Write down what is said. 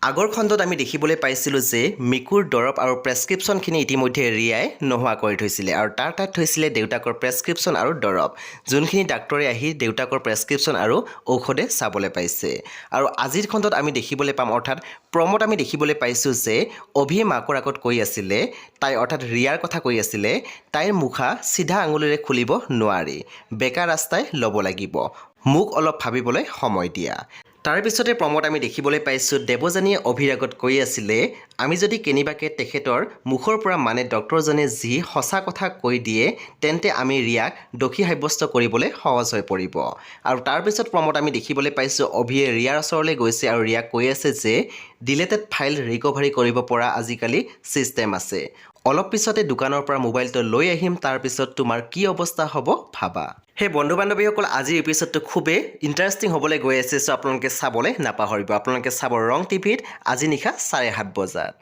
আগৰ খণ্ডত আমি দেখিবলৈ পাইছিলোঁ যে মিকুৰ দৰৱ আৰু প্ৰেছক্ৰিপশ্যনখিনি ইতিমধ্যে ৰিয়াই নোহোৱা কৰি থৈছিলে আৰু তাৰ তাত থৈছিলে দেউতাকৰ প্ৰেছক্ৰিপশ্যন আৰু দৰৱ যোনখিনি ডাক্তৰে আহি দেউতাকৰ প্ৰেছক্ৰিপশ্যন আৰু ঔষধে চাবলৈ পাইছে আৰু আজিৰ খণ্ডত আমি দেখিবলৈ পাম অৰ্থাৎ প্ৰমত আমি দেখিবলৈ পাইছোঁ যে অভিয়ে মাকৰ আগত কৈ আছিলে তাই অৰ্থাৎ ৰিয়াৰ কথা কৈ আছিলে তাইৰ মুখা চিধা আঙুলিৰে খুলিব নোৱাৰি বেকা ৰাস্তাই ল'ব লাগিব মোক অলপ ভাবিবলৈ সময় দিয়া তাৰ পিছতে প্ৰমত আমি দেখিবলৈ পাইছোঁ দেৱযানীয়ে অভিৰ আগত কৈ আছিলে আমি যদি কেনিবাকে তেখেতৰ মুখৰ পৰা মানে ডক্টৰজনে যি সঁচা কথা কৈ দিয়ে তেন্তে আমি ৰিয়াক দোষী সাব্যস্ত কৰিবলৈ সহজ হৈ পৰিব আৰু তাৰ পিছত প্ৰমত আমি দেখিবলৈ পাইছোঁ অভিয়ে ৰিয়াৰ ওচৰলৈ গৈছে আৰু ৰিয়াক কৈ আছে যে ডিলেটেড ফাইল ৰিকভাৰী কৰিব পৰা আজিকালি ছিষ্টেম আছে অলপ পিছতে দোকানৰ পৰা মোবাইলটো লৈ আহিম তাৰ পিছত তোমাৰ কি অৱস্থা হ'ব ভাবা সেই বন্ধু বান্ধৱীসকল আজিৰ এপিছডটো খুবেই ইণ্টাৰেষ্টিং হ'বলৈ গৈ আছে চ' আপোনালোকে চাবলৈ নাপাহৰিব আপোনালোকে চাব ৰং টিভিত আজি নিশা 7:30 বজাত